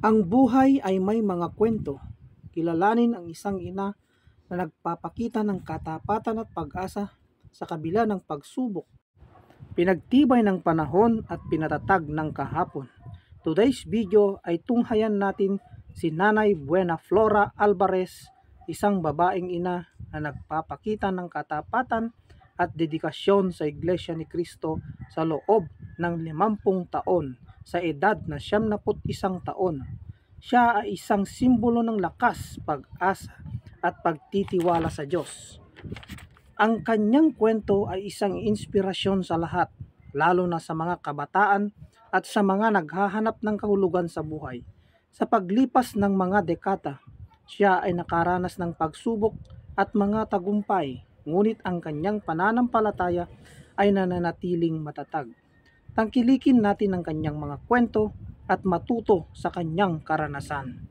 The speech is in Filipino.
Ang buhay ay may mga kwento. Kilalanin ang isang ina na nagpapakita ng katapatan at pag-asa sa kabila ng pagsubok. Pinagtibay ng panahon at pinatatag ng kahapon. Today's video ay tunghayan natin si Nanay Buena Flora Alvarez, isang babaeng ina na nagpapakita ng katapatan at dedikasyon sa Iglesia ni Cristo sa loob ng 50 taon sa edad na 71 taon. Siya ay isang simbolo ng lakas, pag-asa at pagtitiwala sa Diyos. Ang kanyang kwento ay isang inspirasyon sa lahat, lalo na sa mga kabataan at sa mga naghahanap ng kahulugan sa buhay. Sa paglipas ng mga dekada, siya ay nakaranas ng pagsubok at mga tagumpay, ngunit ang kanyang pananampalataya ay nananatiling matatag. Tangkilikin natin ang kanyang mga kwento at matuto sa kanyang karanasan.